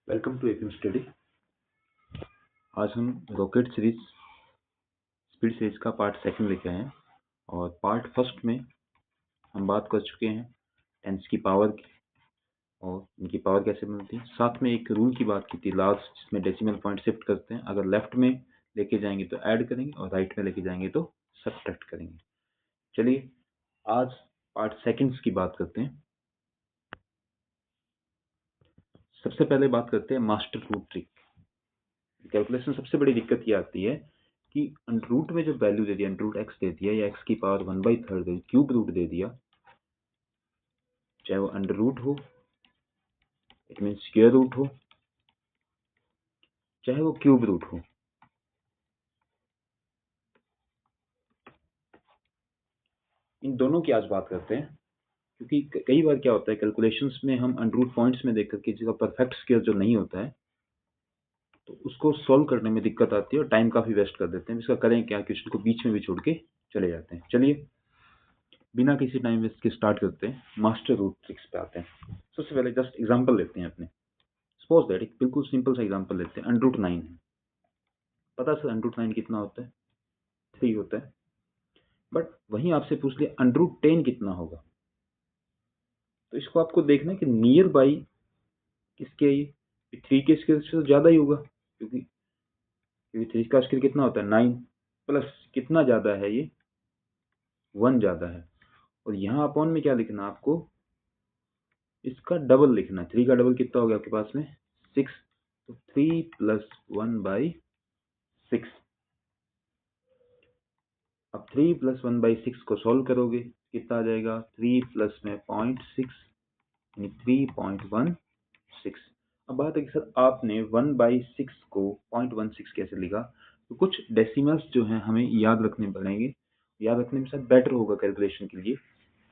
Welcome to FM study. आज हम rocket series speed series का पार्ट सेकंड लेके आए हैं और पार्ट फर्स्ट में हम बात कर चुके हैं टेंस की पावर की और इनकी पावर कैसे बनती है। साथ में एक रूल की बात की थी लास्ट, जिसमें डेसिमल पॉइंट शिफ्ट करते हैं। अगर लेफ्ट में लेके जाएंगे तो ऐड करेंगे और राइट में लेके जाएंगे तो सब्ट्रैक्ट करेंगे। चलिए आज पार्ट सेकंड्स की बात करते हैं। सबसे पहले बात करते हैं मास्टर रूट ट्रिक। कैलकुलेशन सबसे बड़ी दिक्कत ये आती है कि अंडर रूट में जो वैल्यू दे दिया, अंडर रूट एक्स दे दिया या एक्स की पावर 1/3 दे, क्यूब रूट दे दिया, चाहे वो अंडर रूट हो, इट मीन स्क्वायर रूट हो, चाहे वो क्यूब रूट हो, इन दोनों की आज बात करते हैं। क्योंकि कई बार क्या होता है कैलकुलेशंस में हम अंडर रूट पॉइंट्स में देखकर के जिसका परफेक्ट स्क्वायर जो नहीं होता है तो उसको सॉल्व करने में दिक्कत आती है और टाइम काफी वेस्ट कर देते हैं। इसका करें क्या, क्वेश्चन को बीच में भी छोड़ के चले जाते हैं। चलिए बिना किसी टाइम वेस्ट के स्टार्ट करते हैं, मास्टर रूट ट्रिक्स पे आते हैं। सबसे पहले जस्ट एग्जांपल लेते हैं अपने। सपोज दैट एक बिल्कुल सिंपल सा एग्जांपल लेते हैं, अंडर रूट 9 है। पता सर अंडर रूट 9 कितना होता है? 3 होता है। बट वहीं आपसे पूछ लिया अंडर रूट 10 कितना होगा, तो इसको आपको देखना है कि नियर बाई किसके है ये 3 के स्केल से तो ज्यादा ही होगा, क्योंकि 3 का स्केल कितना होता है 9 प्लस कितना ज्यादा है ये 1 ज्यादा है। और यहाँ अपॉन में क्या लिखना है आपको, इसका डबल लिखना है। 3 का डबल कितना हो गया आपके पास में 6, तो 3 प्लस 1/6। अब 3 प्लस 1/6 को सॉल्व करोगे कितना आ जाएगा, 3 प्लस में 0.6 यानी 3.16। अब बात है कि सर आपने 1/6 को 0.16 कैसे लिखा, तो कुछ डेसिमल्स जो हैं हमें याद रखने पड़ेंगे। याद रखने में शायद बेटर होगा कैलकुलेशन के लिए।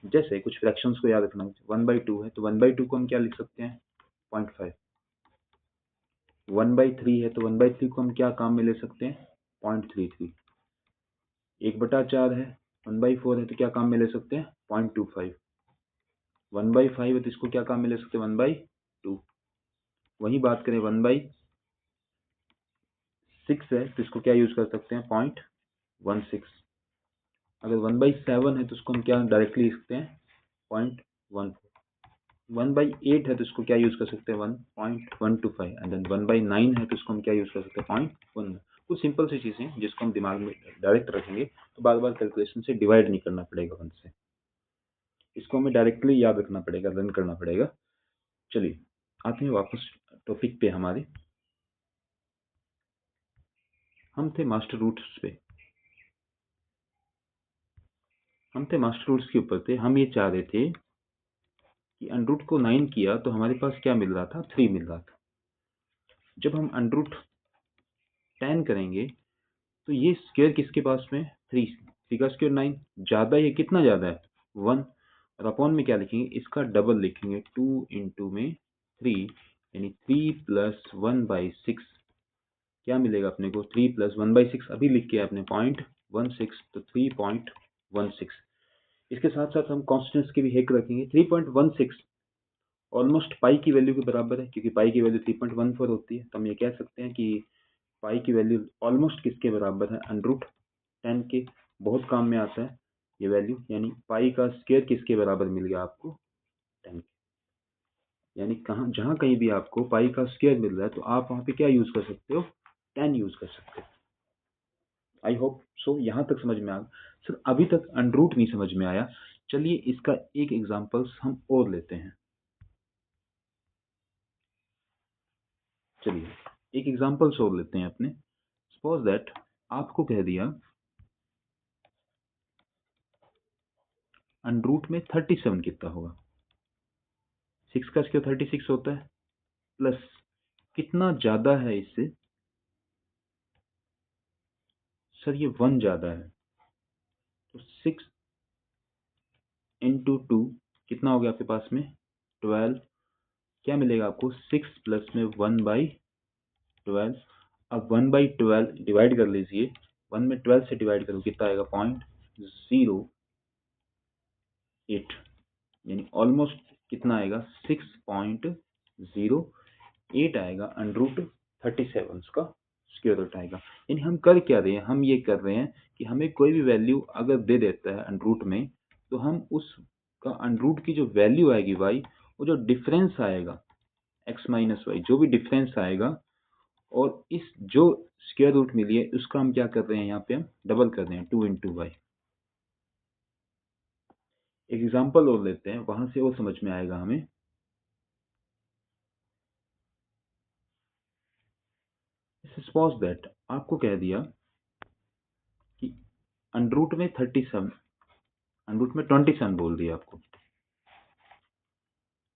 जैसे कुछ फ्रैक्शंस को याद रखना, 1/2 है तो 1/2 को हम क्या लिख सकते हैं 0.5। 1/3 है तो 1/3 को हम क्या काम में ले सकते हैं 0.33। 1/4 है 1/4 है तो क्या काम में ले सकते हैं 0.25। 1/5 है तो इसको क्या काम में ले सकते हैं 1/2। वही बात करें 1/6 है तो इसको क्या यूज कर सकते हैं 0.16। अगर 1/7 है तो इसको हम क्या डायरेक्टली लिख सकते हैं 0.14। 1/8 है तो इसको क्या यूज कर सकते हैं 1.125। एंड देन 1/9 है तो इसको हम क्या यूज कर सकते हैं 0.1। कुछ सिंपल सी चीजें हैं जिसको हम दिमाग में डायरेक्ट रखेंगे तो बार बार कैलकुलेशन से डिवाइड नहीं करना पड़ेगा 1 से, इसको हमें डायरेक्टली याद रखना पड़ेगा, रन करना पड़ेगा। चलिए आते हैं वापस टॉपिक पे हमारे। हम थे मास्टर रूट्स पे, हम थे मास्टर रूट्स के ऊपर थे। हम ये चाह रहे थे कि अंडर रूट को 9 किया तो हमारे पास क्या मिल रहा था 3 मिल रहा था। जब हम अंडर रूट 10 करेंगे तो ये स्क्वायर किसके पास में 3, 3 का स्क्वायर 9, ज्यादा है कितना ज्यादा है 1। और अपॉन में क्या लिखेंगे इसका डबल लिखेंगे 2 इंटू में 3 यानी 3 प्लस 1/6। क्या मिलेगा अपने को 3 प्लस 1/6 अभी लिख के आपने 0.16 तो 3.16। इसके साथ साथ हम कॉन्स्टेंट्स के भी हेक रखेंगे। 3.16 ऑलमोस्ट पाई की वैल्यू के बराबर है, क्योंकि पाई की वैल्यू 3.14 होती है। तो हम ये कह सकते हैं कि पाई की वैल्यू ऑलमोस्ट किसके बराबर है अंडर रूट 10 के। बहुत काम में आता है ये वैल्यू, यानी पाई का स्क्वायर किसके बराबर मिल गया आपको 10 के। यानी कहाँ जहाँ कहीं भी आपको पाई का स्क्वायर मिल रहा है तो आप वहाँ पे क्या यूज कर सकते हो 10 यूज कर सकते हो। आई होप सो यहाँ तक समझ में आ गया। सर अभी तक अंडर रूट नहीं समझ में आया, चलिए इसका एक एग्जांपल्स हम और लेते हैं। चलिए एक एग्जांपल्स और लेते हैं अपने। सपोज दैट आपको कह दिया अंडर रूट में 37 कितना होगा। 6 का स्क्वायर 36 होता है, प्लस कितना ज्यादा है इससे, सर ये 1 ज्यादा है तो 6 इंटू 2 कितना हो गया आपके पास में 12। क्या मिलेगा आपको 6 प्लस में 1/12। अब 1/12 डिवाइड कर लीजिए, 1 में 12 से डिवाइड करो कितना आएगा 0.08, यानी ऑलमोस्ट कितना आएगा 6.08। 8 आएगा, अंडर रूट 37 का स्क्वायर रूट आएगा। यानी हम कर क्या रहे हैं, हम ये कर रहे हैं कि हमें कोई भी वैल्यू अगर दे देता है अंडर रूट में, तो हम उसका अंडर रूट की जो वैल्यू आएगी y, वो जो डिफरेंस आएगा x माइनस वाई, जो भी डिफरेंस आएगा, और इस जो स्क्वायर रूट मिली है उसका हम क्या कर रहे हैं, यहाँ पे हम डबल कर रहे हैं 2 इंटू वाई। एग्जाम्पल और लेते हैं, वहां से और समझ में आएगा हमें। सपोज दैट आपको कह दिया कि अंडर रूट में 37, अंडर रूट में 27 बोल दिया आपको,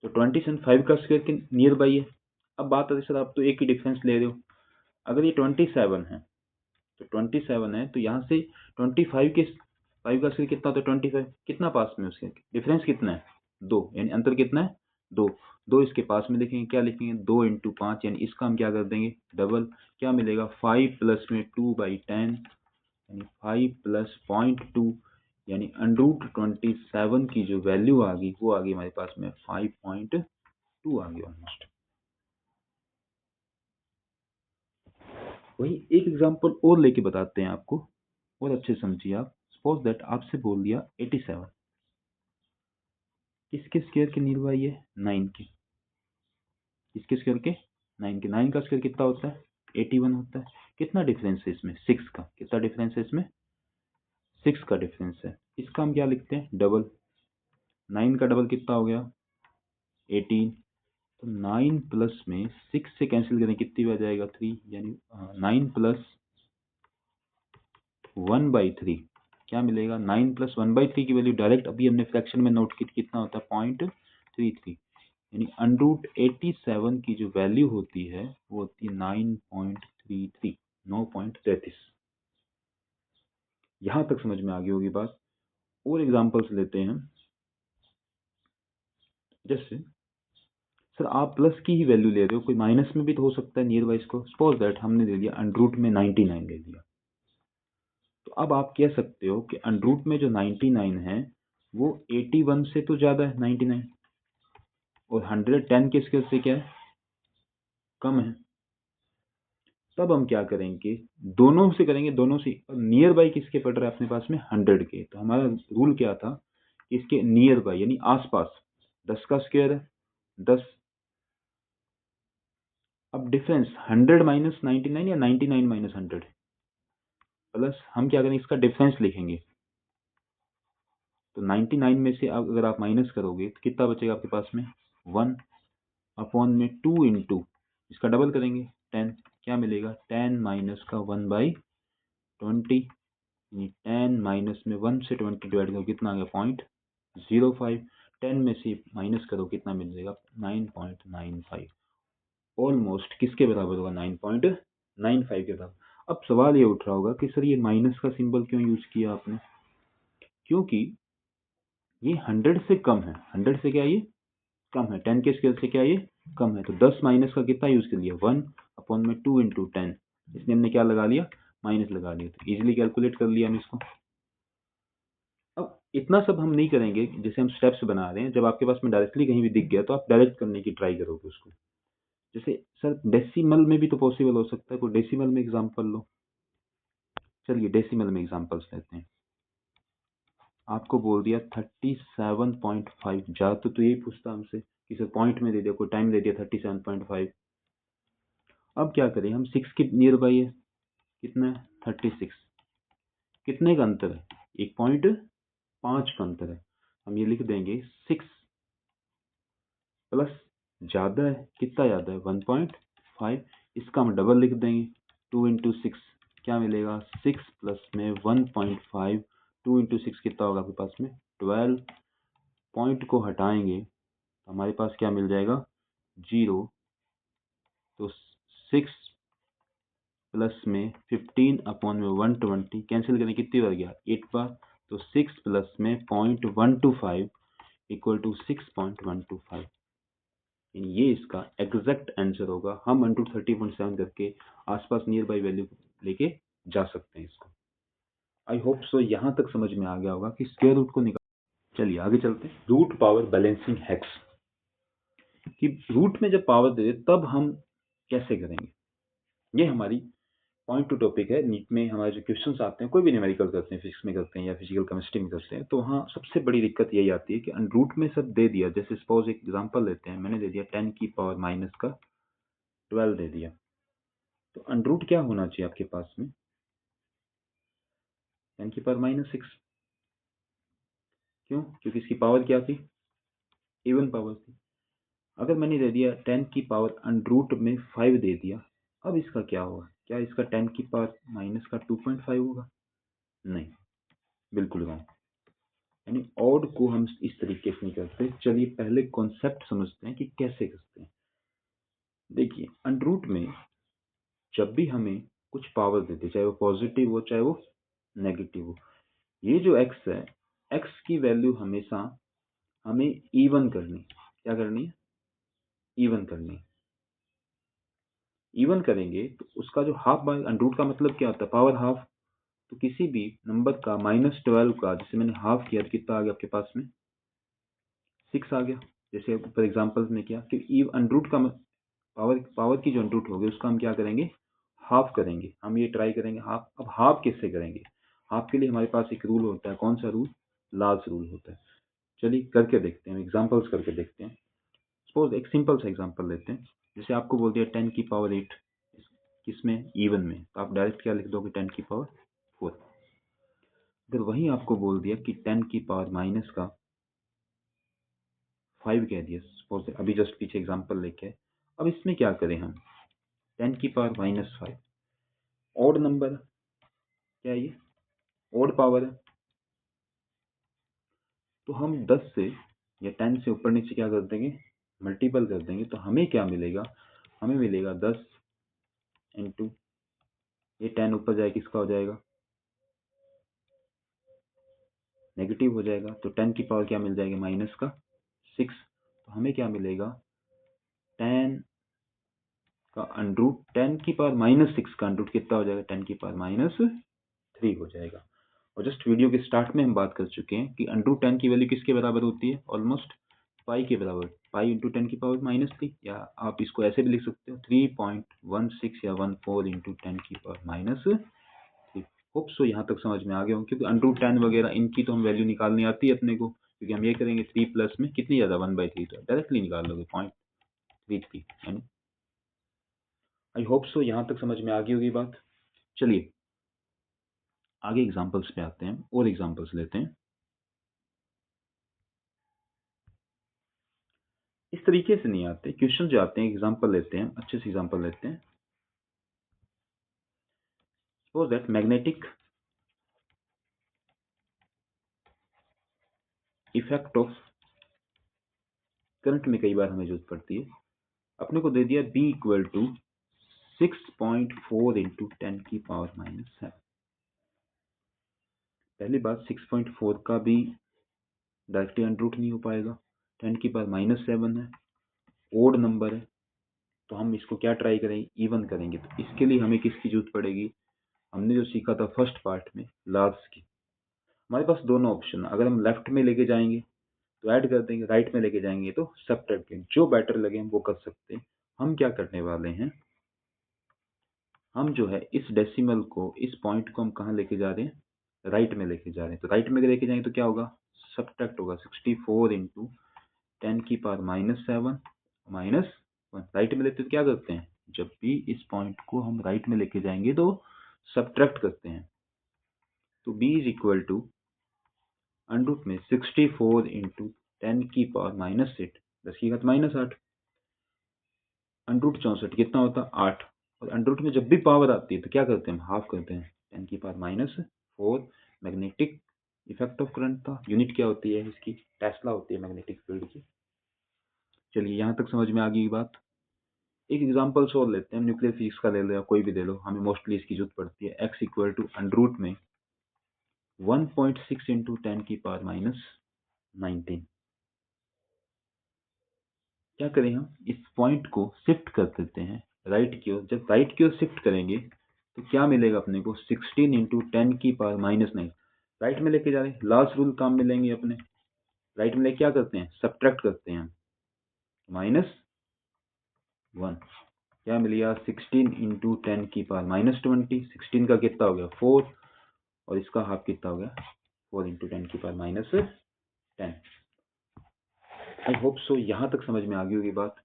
तो 27 5 का स्क्वायर के नियर बाई है। अब बात आती है सर आप तो एक ही डिफरेंस ले रहे हो, अगर ये 27 है तो 27 है, तो यहाँ से 25 के 5 का स्क्वायर कितना होता है 25, कितना पास में उसके डिफरेंस कितना है 2, यानी अंतर कितना है 2, 2 इसके पास में लिखेंगे, क्या लिखेंगे 2 इंटू 5, यानी इसका हम क्या कर देंगे डबल, क्या मिलेगा 5 प्लस में 2/10, यानी 5 प्लस 0.2, यानी अंडर रूट 27 की जो वैल्यू आ गई वो आ गई हमारे पास में 5.2 आ गई ऑलमोस्ट। वही एक एग्जांपल और लेके बताते हैं आपको, और अच्छे समझिए आप। सपोज दैट आपसे बोल दिया 87 किसके स्क्वायर के नियर बाई है 9 के, किसके स्क्वायर के 9 के, 9 का स्क्वायर कितना होता है 81 होता है। कितना डिफरेंस है इसमें 6 का, कितना डिफरेंस है इसमें 6 का डिफरेंस है। इसका हम क्या लिखते हैं डबल, 9 का डबल कितना हो गया 18, तो 9 प्लस में 6 से कैंसिल करें कितनी बार जाएगा 3, यानी 9 प्लस 1/3 क्या मिलेगा 9 प्लस 1/3 की वैल्यू डायरेक्ट अभी हमने फ्रैक्शन में नोट की, कितना होता है 0.33, यानी अंडर रूट 87 की जो वैल्यू होती है वो होती है 9.33, 9.33। यहां तक समझ में आ गई होगी बात। और एग्जांपल्स लेते हैं, जैसे सर आप प्लस की ही वैल्यू ले रहे हो, कोई माइनस में भी तो हो सकता है नियर बाई इसको। सपोज दैट हमने ले लिया अंडर रूट में 99 ले लिया, तो अब आप कह सकते हो कि अंडर रूट में जो 99 है वो 81 से तो ज्यादा है 99, और 110 के स्क्वायर से क्या है कम है। तब हम क्या करेंगे दोनों से करेंगे, दोनों से नियर बाई किसके पड़ रहा है अपने पास में 100 के, तो हमारा रूल क्या था कि इसके नियर बाई यानी आसपास 10 का स्क्वायर है 10। अब डिफरेंस 100 माइनस 99 या 99 माइनस 100, प्लस हम क्या करेंगे इसका डिफरेंस लिखेंगे, तो 99 में से अगर आप माइनस करोगे तो कितना बचेगा आपके पास में 1 अपॉन में 2 इंटू इसका डबल करेंगे 10, क्या मिलेगा 10 माइनस का 1/20, यानी 10 माइनस में 1 से 20 डिवाइड करो कितना आ गया 0.05, 10 में से माइनस करो कितना मिल जाएगा 9.95, ऑलमोस्ट किसके बराबर होगा 9.95 के बराबर। अब सवाल ये उठ रहा होगा कि सर ये माइनस का सिंबल क्यों यूज किया आपने, क्योंकि ये 100 से कम है, 100 से क्या ये कम है, 10 के स्केल से क्या ये कम है, तो 10 माइनस का कितना यूज कर लिया 1 अपॉन में 2 इंटू 10, इसमें हमने क्या लगा लिया माइनस लगा लिया, तो इजिली कैलकुलेट कर लिया हम इसको। अब इतना सब हम नहीं करेंगे, जैसे हम स्टेप्स बना रहे हैं, जब आपके पास में डायरेक्टली कहीं भी दिख गया तो आप डायरेक्ट करने की ट्राई करोगे उसको। जैसे सर डेसिमल में भी तो पॉसिबल हो सकता है, कोई डेसिमल में एग्जांपल लो। चलिए डेसिमल में एग्जांपल्स लेते हैं। आपको बोल दिया 37.5, ज्यादा तो यही पूछता हमसे कि सर पॉइंट में दे दिया, कोई टाइम दे दिया 37.5। अब क्या करें हम 6 के नियर बाई है, कितना है 36, कितने का अंतर है 1.5 का अंतर है, हम ये लिख देंगे 6 प्लस ज्यादा है, कितना ज्यादा है 1.5, इसका हम डबल लिख देंगे 2 इंटू 6, क्या मिलेगा 6 प्लस में 1.5, 2 इंटू 6 कितना होगा आपके पास में 12, पॉइंट को हटाएंगे तो हमारे पास क्या मिल जाएगा 0, तो 6 प्लस में 15 अपॉन में 120 कैंसिल करें कितनी बार गया 8 बार, तो 6 प्लस में 0.125 इक्वल टू 6.125, ये इसका एग्जैक्ट आंसर होगा। हम 1/30.7 करके आसपास नियर बाई वैल्यू लेके जा सकते हैं इसको। आई होप सो यहाँ तक समझ में आ गया होगा कि स्क्वायर रूट को निकाल। चलिए आगे चलते हैं। रूट पावर बैलेंसिंग हैक्स, कि रूट में जब पावर दे तब हम कैसे करेंगे, ये हमारी पॉइंट टू टॉपिक है। नीट में हमारे जो क्वेश्चंस आते हैं, कोई भी न्यूमेरिकल करते हैं, फिजिक्स में करते हैं या फिजिकल केमिस्ट्री में करते हैं, तो वहाँ सबसे बड़ी दिक्कत यही आती है कि अंडरूट में सब दे दिया। जैसे सपोज एक एग्जांपल लेते हैं, मैंने दे दिया 10 की पावर माइनस का 12 दे दिया, तो अंडरूट क्या होना चाहिए आपके पास में, 10 की पावर माइनस 6। क्यों? क्योंकि इसकी पावर क्या थी, इवन पावर थी। अगर मैंने दे दिया 10 की पावर अंडरूट में 5 दे दिया, अब इसका क्या होगा, क्या इसका 10 की पावर माइनस का 2.5 होगा? नहीं, बिल्कुल रॉन्ग। यानी ऑड को हम इस तरीके से नहीं करते। चलिए पहले कॉन्सेप्ट समझते हैं कि कैसे करते हैं। देखिए अंडरूट में जब भी हमें कुछ पावर देते, चाहे वो पॉजिटिव हो चाहे वो नेगेटिव हो, ये जो x है, x की वैल्यू हमेशा हमें इवन करनी। क्या करनी है? इवन करनी। इवन करेंगे तो उसका जो हाफ बाय अंडरूट का मतलब क्या होता है, पावर हाफ। तो किसी भी नंबर का -12 का जैसे मैंने हाफ किया तो कितना आ गया आपके पास में, 6 आ गया। जैसे फॉर एग्जांपल में क्या कि अंडरूट का पावर की जो अंडरूट होगी उसका हम क्या करेंगे, हाफ करेंगे। हम ये ट्राई करेंगे हाफ। अब हाफ किससे करेंगे, हाफ के लिए हमारे पास एक रूल होता है। कौन सा रूल? लार्ज रूल होता है। चलिए करके देखते हैं, एग्जांपल्स करके देखते हैं। सपोज एक सिंपल सा एग्जांपल लेते हैं। जैसे आपको बोल दिया 10 की पावर 8 किसमें, इवन में, तो आप डायरेक्ट क्या लिख दोगे, 10 की पावर 4। अगर वहीं आपको बोल दिया कि 10 की पावर माइनस का 5 कह दिया, सपोज अभी जस्ट पीछे एग्जांपल लेके, अब इसमें क्या करें हम, 10 की पावर -5 ऑड नंबर, क्या है ये, ऑड पावर है। तो हम 10 से या 10 से ऊपर नीचे क्या कर देंगे, मल्टीपल कर देंगे। तो हमें क्या मिलेगा, हमें मिलेगा 10 इंटू ये 10 ऊपर जाए किसका हो जाएगा, नेगेटिव हो जाएगा। तो 10 की पावर क्या मिल जाएगी, माइनस का 6। तो हमें क्या मिलेगा, 10 का अंडरूट, 10 की पावर -6 का अंडरूट कितना हो जाएगा, 10 की पावर -3 हो जाएगा। और जस्ट वीडियो के स्टार्ट में हम बात कर चुके हैं कि अंडरूट 10 की वैल्यू किसके बराबर होती है, ऑलमोस्ट पाई के बराबर। पाई इंटू 10 की पावर -3, या आप इसको ऐसे भी लिख सकते हो 3.16 या 14 इंटू 10 की पावर -3। होप सो यहाँ तक समझ में आ गया हो, क्योंकि अंडरूट 10 वगैरह इनकी तो हम वैल्यू निकालनी आती है अपने को, क्योंकि हम ये करेंगे 3 प्लस में कितनी ज़्यादा 1/3, तो डायरेक्टली निकाल लोगे 0.33 यानी। आई होप सो यहाँ तक समझ में आ गई होगी बात। चलिए आगे एग्जांपल्स पे आते हैं और एग्जांपल्स लेते हैं। इस तरीके से नहीं आते क्वेश्चन, जो आते हैं एग्जांपल लेते हैं, अच्छे से एग्जांपल लेते हैं। Suppose that magnetic effect of current में कई बार हमें जरूरत पड़ती है। अपने को दे दिया B इक्वल टू 6.4 इंटू 10 की पावर -7। पहली बात 6.4 का भी डायरेक्टली अंडरूट नहीं हो पाएगा, 10 की पावर -7 है, ओड नंबर है। तो हम इसको क्या ट्राई करेंगे, इवन करेंगे। तो इसके लिए हमें किसकी जरूरत पड़ेगी, हमने जो सीखा था फर्स्ट पार्ट में, लार्ज की। हमारे पास दोनों ऑप्शन, अगर हम लेफ्ट में लेके जाएंगे तो ऐड कर देंगे, राइट में लेके जाएंगे तो सब्ट्रैक्ट करेंगे। जो बेटर लगे हम वो कर सकते हैं। हम क्या करने वाले हैं, हम जो है इस डेसिमल को, इस पॉइंट को हम कहाँ लेके जा रहे हैं, राइट में लेके जा रहे हैं। तो राइट में लेके जाएंगे तो क्या होगा, सब्ट्रैक्ट होगा 64 इंटू 10 की पावर -7 -1। राइट में लेते तो क्या करते हैं, जब भी इस पॉइंट को हम राइट में लेके जाएंगे तो सब्ट्रैक्ट करते हैं। तो b is equal to under root में 64 इंटू 10 की पावर -8, 10 की घात -8, अंडरूट 64 कितना होता है 8। और अंडरूट में जब भी पावर आती है तो क्या करते हैं, हम हाफ करते हैं, 10 की power -4। Magnetic effect of current था, यूनिट क्या होती है इसकी, टेस्ला होती है मैग्नेटिक फील्ड की। चलिए यहाँ तक समझ में आ गई बात। एक एग्जांपल और लेते हैं, न्यूक्लियर फिजिक्स का ले लो या कोई भी ले लो, हमें मोस्टली इसकी जरूरत पड़ती है। x इक्वल टू अंडरूट में 1.6 इंटू 10 की पावर -19। क्या करें, हम इस पॉइंट को शिफ्ट कर देते हैं राइट की ओर। जब राइट की ओर शिफ्ट करेंगे तो क्या मिलेगा अपने को, 16 इंटू 10 की पावर -9। राइट में लेके जा रहे हैं, लास्ट रूल काम मिलेंगे अपने। राइट में लेके क्या करते हैं, सब्ट्रैक्ट करते हैं, -1। क्या मिल गया 16 इंटू 10 की पावर -20। 16 का कितना हो गया 4 और इसका हाफ कितना हो गया 4 इंटू 10 की पावर -10। आई होप सो यहाँ तक समझ में आ गई होगी बात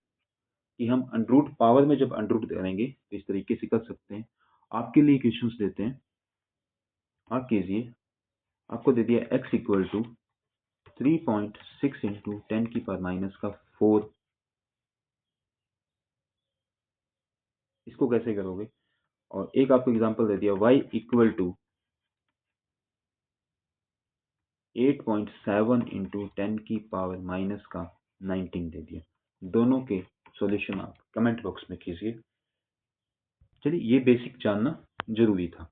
कि हम अंडरूट पावर में जब अंडरूट करेंगे तो इस तरीके से कर सकते हैं। आपके लिए क्वेश्चंस देते हैं, आप कीजिए। आपको दे दिया x इक्वल टू 3.6 इंटू 10 की पावर -4। इसको कैसे करोगे? और एक आपको एग्जांपल दे दिया y इक्वल टू 8.7 इंटू 10 की पावर -19 दे दिया। दोनों के सॉल्यूशन आप कमेंट बॉक्स में कीजिए। चलिए, ये बेसिक जानना जरूरी था।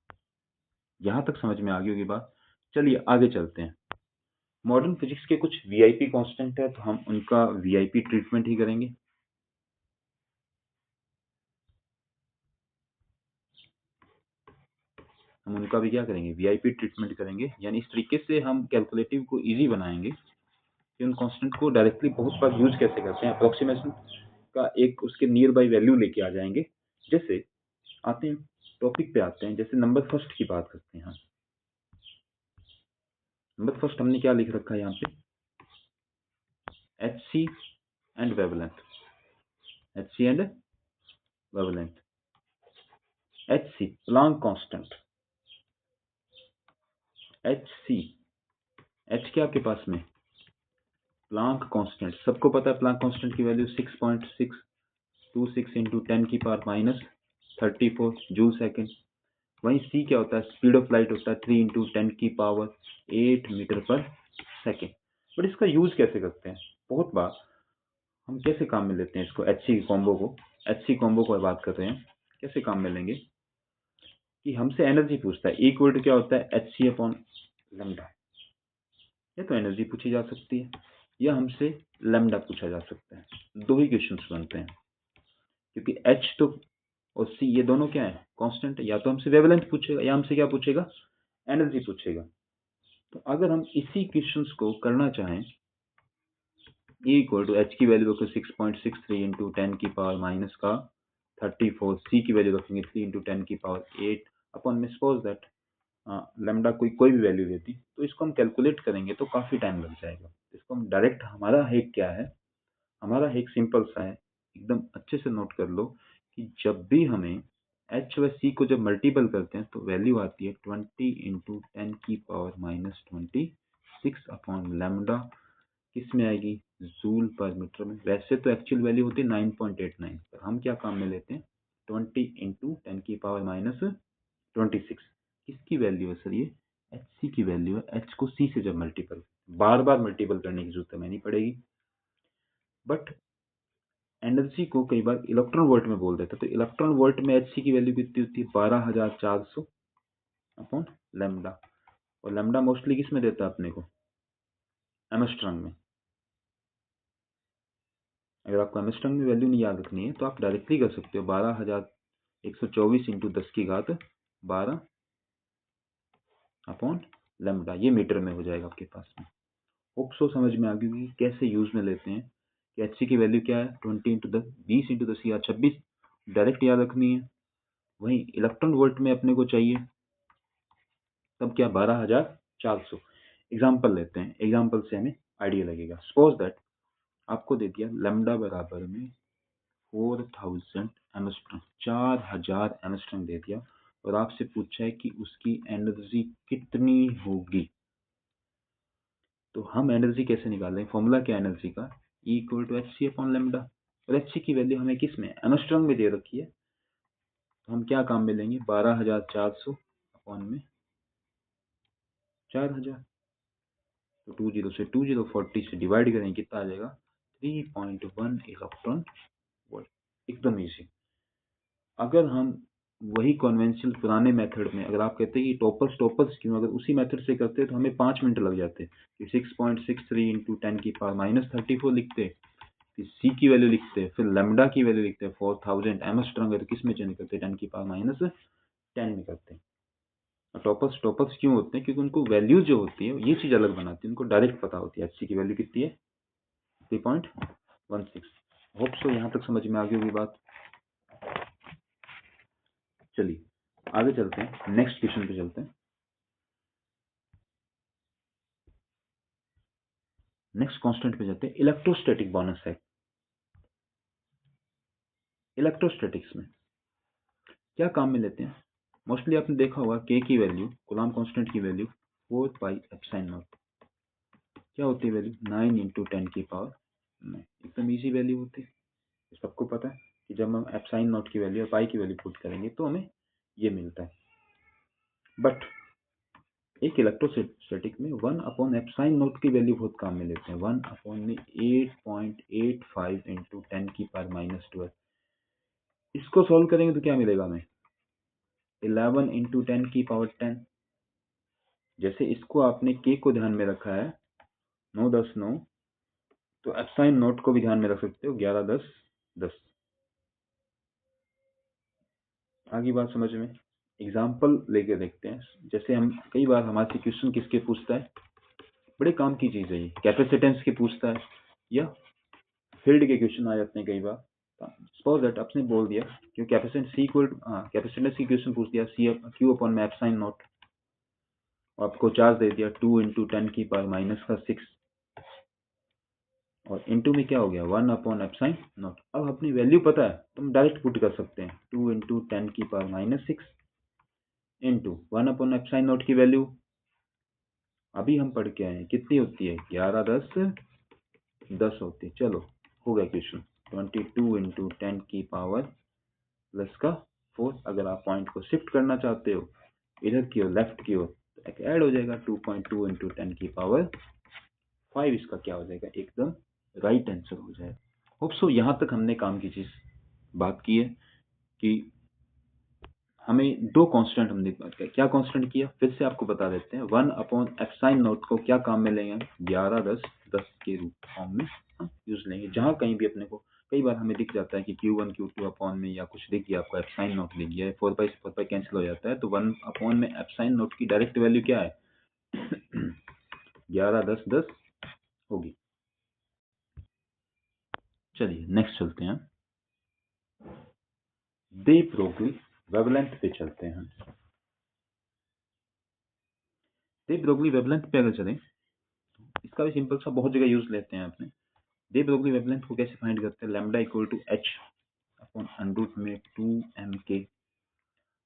यहाँ तक समझ में आ गई होगी बात। चलिए आगे चलते हैं। मॉडर्न फिजिक्स के कुछ वीआईपी कांस्टेंट है तो हम उनका वीआईपी ट्रीटमेंट ही करेंगे। हम उनका भी क्या करेंगे, वीआईपी ट्रीटमेंट करेंगे। यानी इस तरीके से हम कैलकुलेटिव को इजी बनाएंगे कि उन कांस्टेंट को डायरेक्टली बहुत बार यूज कैसे करते हैं, अप्रोक्सीमेशन का एक उसके नियर बाई वैल्यू लेके आ जाएंगे। जैसे आते हैं टॉपिक पे आते हैं, जैसे नंबर फर्स्ट की बात करते हैं। नंबर फर्स्ट हमने क्या लिख रखा है यहाँ पे, HC and wavelength. HC and wavelength. HC Planck constant. HC H क्या आपके पास में, प्लांक कांस्टेंट। सबको पता है प्लांक कांस्टेंट की वैल्यू 6.626 इंटू 10 की पावर -34 जूल सेकेंड। वहीं C क्या होता है, स्पीड ऑफ लाइट होता है 3 इंटू 10 की पावर 8 मीटर पर सेकेंड। बट इसका यूज कैसे करते हैं, बहुत बार हम कैसे काम में लेते हैं इसको, HC कॉम्बो को। HC कॉम्बो को बात कर रहे हैं, कैसे काम में लेंगे कि हमसे एनर्जी पूछता है। इक्वल टू क्या होता है, HC अपॉन लैम्डा। या तो एनर्जी पूछी जा सकती है या हमसे लैम्डा पूछा जा सकता है। दो ही क्वेश्चंस बनते हैं क्योंकि H तो और C ये दोनों क्या है, कांस्टेंट। या तो हमसे वेवलेंथ पूछेगा या हमसे क्या पूछेगा, एनर्जी पूछेगा। तो अगर हम इसी क्वेश्चंस को करना चाहें, E इक्वल टू H की वैल्यू रखो 6.63 इंटू 10 की पावर -34। C की वैल्यू रखेंगे 3 इंटू 10 की पावर 8 अपॉन में सपोज दैट लैम्डा कोई भी वैल्यू देती, तो इसको हम कैलकुलेट करेंगे तो काफ़ी टाइम लग जाएगा। इसको हम डायरेक्ट, हमारा हेक क्या है, हमारा हेक सिंपल सा है, एकदम अच्छे से नोट कर लो कि जब भी हमें H व C को जब मल्टीपल करते हैं तो वैल्यू आती है 20 इंटू 10 की पावर -26 अपॉन लैम्डा। किस में आएगी, जूल पर मीटर में। वैसे तो एक्चुअल वैल्यू होती है 9.89, पर हम क्या काम में लेते हैं 20 इंटू 10 की पावर -26। किसकी वैल्यू है सर, ये HC की वैल्यू है। H को C से जब मल्टीपल, बार बार मल्टीपल करने की जरूरत हमें नहीं पड़ेगी। बट एनर्जी को कई बार इलेक्ट्रॉन वोल्ट में बोल देते हैं, तो इलेक्ट्रॉन वोल्ट में HC की वैल्यू कितनी होती है 12400 अपॉन लैम्डा। और लैम्डा मोस्टली किस में देता है अपने को, एमस्ट्रॉन्ग में। अगर आपको एमस्ट्रॉन्ग में वैल्यू नहीं याद रखनी है तो आप डायरेक्टली कर सकते हो 12124 इंटू 10 की घात 12 अपॉन लैम्डा। ये मीटर में हो जाएगा आपके पास में। होप सो समझ में आ गई कि कैसे यूज में लेते हैं कि HC की वैल्यू क्या है 20 इंटू 10, 20 इंटू 10 या 26 डायरेक्ट याद रखनी है। वहीं इलेक्ट्रॉन वोल्ट में अपने को चाहिए तब क्या 12400। एग्जाम्पल लेते हैं, एग्जाम्पल से हमें आइडिया लगेगा। सपोज दैट आपको दे दिया लैम्डा बराबर में 4000 एमस्ट्रॉन्ग, 4000 एमस्ट्रॉन्ग दे दिया और आपसे पूछा है कि उसकी एनर्जी कितनी होगी। तो हम एनर्जी कैसे निकालें, फॉर्मूला क्या है एनर्जी का, E equal to HC upon lambda. और HC की वैल्यू हमें किस में, एमस्ट्रॉन्ग में दे रखी है, तो हम क्या काम में लेंगे 12400 अपॉन में 4000। तो 20 से 2040 से डिवाइड करेंगे, कितना आ जाएगा 3.1 इलेक्ट्रॉन वोल्ट। एकदम ईजी। अगर हम वही कन्वेंशनल पुराने मेथड में, अगर आप कहते हैं कि टॉपर्स क्यों, अगर उसी मेथड से करते तो हमें 5 मिनट लग जाते कि 6.63 इंटू 10 की पावर -34 लिखते, फिर C की वैल्यू लिखते, फिर लैम्डा की वैल्यू लिखते, 4000 एमस्ट्रॉन्ग है तो किस में चेंज करते 10 की पावर -10 में करते हैं। टॉपर्स क्यों होते हैं, क्योंकि उनको वैल्यू जो होती है ये चीज़ अलग बनाती है, उनको डायरेक्ट पता होती है HC की वैल्यू कितनी है 3.16। होप सो यहाँ तक समझ में आ गई होगी बात। चलिए आगे चलते हैं, नेक्स्ट क्वेश्चन पे चलते हैं। नेक्स्ट कांस्टेंट पे जाते हैं, इलेक्ट्रोस्टैटिक बोनस है। इलेक्ट्रोस्टैटिक्स में क्या काम में लेते हैं? मोस्टली आपने देखा होगा के की वैल्यू, कूलम्ब कांस्टेंट की वैल्यू 4 पाई एप्सिलॉन नॉट क्या होती है वैल्यू? 9 इंटू 10 की पावर 9। एकदम ईजी वैल्यू होती है, सबको पता है कि जब हम एप्सिलॉन नॉट की वैल्यू और पाई की वैल्यू पुट करेंगे तो हमें ये मिलता है। बट एक इलेक्ट्रोस्टैटिक में 1 अपॉन एप्सिलॉन नॉट की वैल्यू बहुत काम में लेते हैं। 1 अपॉन में 8.85 इंटू 10 की पावर -12। इसको सॉल्व करेंगे तो क्या मिलेगा हमें? 11 इंटू 10 की पावर 10। जैसे इसको आपने के को ध्यान में रखा है 9 10 9, तो एप्सिलॉन नॉट को भी ध्यान में रख सकते हो 11 10 10। आगे बात समझ में? एग्जाम्पल लेके देखते हैं। जैसे हम कई बार हमारे से क्वेश्चन किसके पूछता है, बड़े काम की चीज़ है ये, कैपेसिटेंस के पूछता है या फील्ड के क्वेश्चन आ जाते हैं कई बार। सपोज दैट आपने बोल दिया कि कैपेसिटेंस सी इक्वल, कैपेसिटेंस की क्वेश्चन पूछ दिया सी क्यू अपॉन में एप्सिलॉन नॉट, और आपको चार्ज दे दिया 2 इंटू 10 की पावर -6, और इंटू में क्या हो गया 1 अपॉन एप्सिलॉन नॉट। अब अपनी वैल्यू पता है तो हम डायरेक्ट पुट कर सकते हैं 2 इंटू 10 की power -6 into 1 upon epsilon not की वैल्यू अभी हम पढ़ के आए हैं कितनी होती है, 11 10 10 होती है। चलो हो गया क्वेश्चन। 22 इंटू 10 की पावर प्लस का 4। अगर आप पॉइंट को शिफ्ट करना चाहते हो इधर की ओर, लेफ्ट की ओर, तो एक ऐड हो जाएगा 2.2 इंटू 10 की पावर 5। इसका क्या हो जाएगा, एकदम राइट आंसर हो जाएगा। होप सो यहाँ तक हमने काम की चीज बात की है कि हमें दो कांस्टेंट हमने बात किया। क्या कांस्टेंट किया फिर से आपको बता देते हैं। 1 अपॉन एप्सिलॉन नॉट को क्या काम में लेंगे, 11 10 10 के रूप फॉर्म में हम यूज लेंगे। जहां कहीं भी अपने को कई बार हमें दिख जाता है कि Q1 Q2 अपॉन में या कुछ दिख गया आपको, एप्सिलॉन नॉट दिख गया है, 4 पाई से 4 पाई कैंसिल हो जाता है, तो 1 अपॉन में एप्सिलॉन नॉट की डायरेक्ट वैल्यू क्या है 11 10 10 होगी। चलिए नेक्स्ट चलते हैं, दे ब्रोगली वेवलेंथ पे चलते हैं। दे ब्रोगली वेवलेंथ पे अगर चलें, इसका भी सिंपल सा बहुत जगह यूज लेते हैं आपने। दे ब्रोगली वेवलेंथ को कैसे फाइंड करते हैं, lambda equal to H upon under root में 2m के।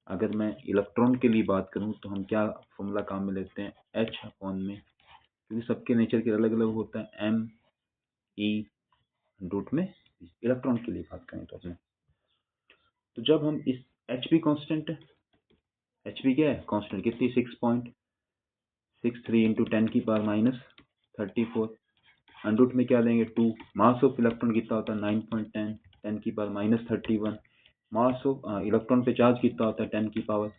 अगर मैं इलेक्ट्रॉन के लिए बात करूं तो हम क्या फॉर्मूला काम में लेते हैं, एच अपॉन में, क्योंकि सबके नेचर के अलग अलग होता है, एम ई अंडरूट में। इलेक्ट्रॉन के लिए बात करें तो अपने, तो जब हम इस एच पी कॉन्स्टेंट है, एच पी क्या है कॉन्स्टेंट, कितनी 6.63 इंटू 10 की पावर -34, अंडरूट में क्या लेंगे 2। मास ऑफ इलेक्ट्रॉन कितना होता है 9.10, 10 की पावर -31। मास ऑफ इलेक्ट्रॉन पे चार्ज कितना होता है 10 की पावर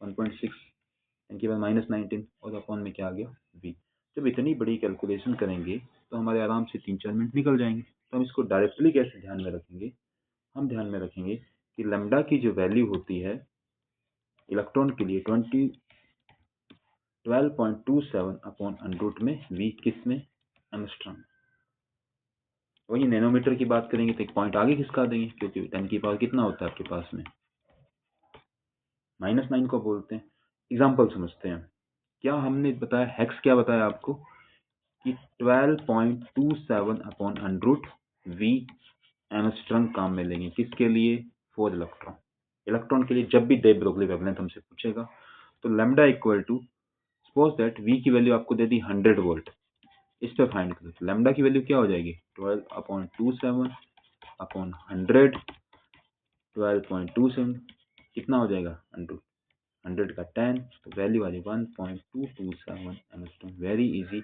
1.6, 10 की पावर -19, और अपॉन में क्या आ गया v। जब इतनी बड़ी कैलकुलेशन करेंगे तो हमारे आराम से 3-4 मिनट निकल जाएंगे। तो हम इसको डायरेक्टली कैसे ध्यान में रखेंगे, हम ध्यान में रखेंगे कि लैम्डा की जो वैल्यू होती है इलेक्ट्रॉन के लिए 12.27 अपॉन अंडरूट में v, किस में, एंगस्ट्रॉम। वही नैनोमीटर की बात करेंगे तो एक पॉइंट आगे खिसका देंगे, क्योंकि 10 की पावर कितना होता है आपके पास में, -9 को बोलते हैं। एग्जाम्पल समझते हैं। क्या हमने बताया, हेक्स क्या बताया आपको कि 12.27 अपॉन अंडरूट वी एंगस्ट्रॉम काम में लेंगे, किसके लिए, फॉर इलेक्ट्रॉन। इलेक्ट्रॉन के लिए जब भी दे ब्रोगली वेवलेंथ हमसे पूछेगा तो lambda equal to, suppose that we की वैल्यू आपको दे दी 100 वोल्ट, इस पे फाइंड करो तो लैम्डा की वैल्यू क्या हो जाएगी 12.27 अपॉन 100, 12.27 कितना हो जाएगा, 100 का 10, तो वैल्यू आ जाएगी 1.227 एंगस्ट्रॉम। Very easy.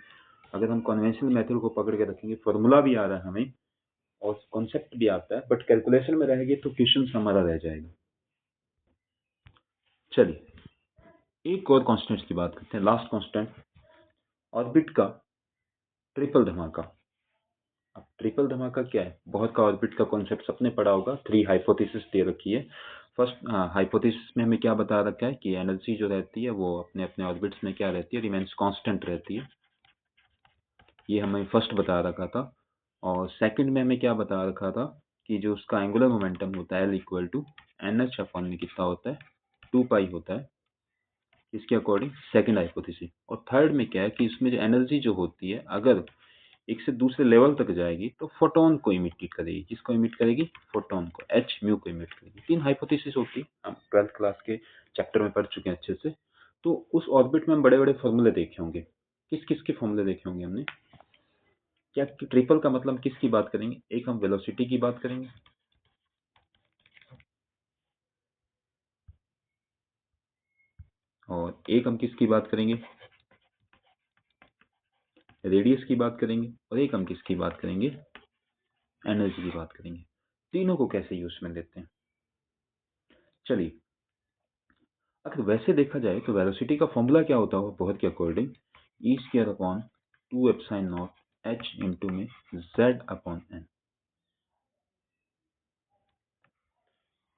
अगर हम कन्वेंशनल मेथड को पकड़ के रखेंगे, फॉर्मूला भी आ रहा है हमें और कॉन्सेप्ट भी आता है, बट कैलकुलेशन में रहेगी तो क्वेश्चन हमारा रह जाएगा। चलिए एक और कांस्टेंट की बात करते हैं, लास्ट कांस्टेंट, ऑर्बिट का ट्रिपल धमाका। अब ट्रिपल धमाका क्या है, बहुत का ऑर्बिट का कॉन्सेप्ट सबने पढ़ा होगा। 3 हाइपोथेसिस दे रखी है। फर्स्ट हाइपोथेसिस में हमें क्या बता रखा है कि एनर्जी जो रहती है वो अपने अपने ऑर्बिट्स में क्या रहती है, रिमेन्स कांस्टेंट रहती है। ये हमें फर्स्ट बता रखा था। और सेकंड में हमें क्या बता रखा था कि जो उसका एंगुलर मोमेंटम होता है L equal to NH upon में कितना होता है 2 पाई होता है इसके अकॉर्डिंग सेकंड हाइपोथेसिस। और थर्ड में क्या है कि इसमें जो एनर्जी जो होती है अगर एक से दूसरे लेवल तक जाएगी तो फोटोन को इमिट करेगी। किसको इमिट करेगी? फोटोन को, एच म्यू को इमिट करेगी। 3 हाइपोथेसिस होती है, हम 12th क्लास के चैप्टर में पढ़ चुके हैं अच्छे से। तो उस ऑर्बिट में हम बड़े बड़े फॉर्मूले देखे होंगे। किस किस के फॉर्मूले देखे होंगे हमने? क्या ट्रिपल का मतलब किसकी बात करेंगे? एक हम वेलोसिटी की बात करेंगे, और एक हम किसकी बात करेंगे? रेडियस की बात करेंगे, और एक हम किसकी बात करेंगे? एनर्जी की बात करेंगे। तीनों को कैसे यूज में लेते हैं, चलिए। अगर वैसे देखा जाए तो वेलोसिटी का फॉर्मूला क्या होता है बहुत के according? E square upon 2 epsilon nought H into में जेड अपॉन एन।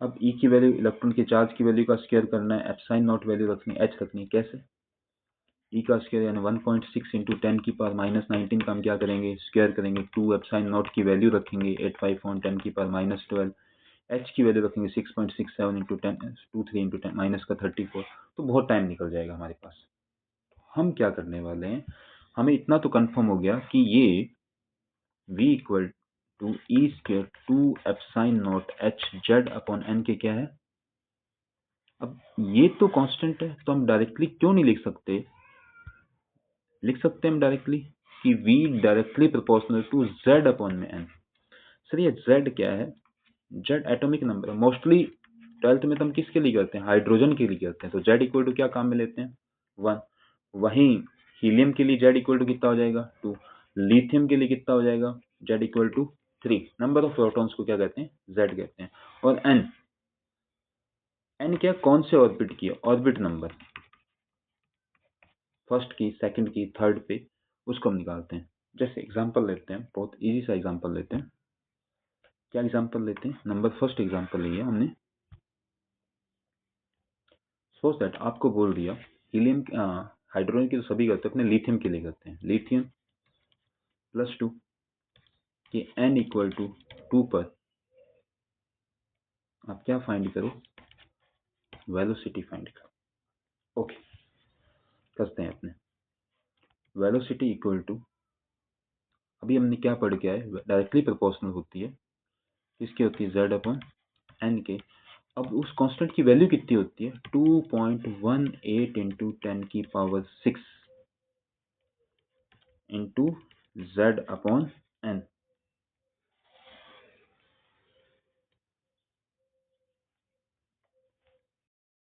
अब ई की वैल्यू, इलेक्ट्रॉन के चार्ज की वैल्यू का स्क्वायर करना है, एप्सिलॉन नॉट वैल्यू रखनी है, एच रखनी है। कैसे? ई का स्क्वायर यानी 1.6 इंटू 10 की पावर माइनस 19 का हम क्या करेंगे? स्क्वायर करेंगे। 2 एप्सिलॉन नॉट की वैल्यू रखेंगे 85 ऑन 10 की पावर माइनस 12। एच की वैल्यू रखेंगे 6.67 इंटू 10 23 इंटू 10 माइनस का 34। तो बहुत टाइम निकल जाएगा हमारे पास। हम क्या करने वाले हैं, हमें इतना तो कंफर्म हो गया कि ये v equal to E square 2 epsilon nought H Z upon N के क्या है? अब ये तो कांस्टेंट है, तो हम डायरेक्टली क्यों नहीं लिख सकते? लिख सकते हैं हम डायरेक्टली कि v directly proportional to z upon में n। सर ये z क्या है? z एटॉमिक नंबर है। मोस्टली 12th में तो हम किसके लिए करते हैं? हाइड्रोजन के लिए करते हैं। तो z इक्वल टू क्या काम में लेते हैं? 1। वहीं हीलियम के लिए z इक्वल टू कितना हो जाएगा? 2। लिथियम के लिए कितना हो जाएगा? z equal to 3। Number of protons को क्या कहते हैं? z कहते हैं। और n क्या? कौन से ऑर्बिट की? ऑर्बिट नंबर, फर्स्ट की, सेकंड की, थर्ड पे, उसको हम निकालते हैं। जैसे एग्जांपल लेते हैं, बहुत इजी सा एग्जांपल लेते हैं। क्या एग्जांपल लेते हैं? नंबर फर्स्ट एग्जांपल लिया हमने। सपोज दैट आपको बोल दिया हीलियम, हाइड्रोजन की तो सभी करते हैं, अपने लिथियम के लिए करते हैं। लिथियम +2 कि n इक्वल टू 2 पर आप क्या फाइंड करो? वेलोसिटी फाइंड करो। ओके, करते हैं अपने। वेलोसिटी इक्वल टू, अभी हमने क्या पढ़ के आए? डायरेक्टली प्रोपोर्शनल होती है, किसकी होती है? z अपॉन n के। अब उस कांस्टेंट की वैल्यू कितनी होती है? 2.18 इंटू 10 की power 6 into z upon n।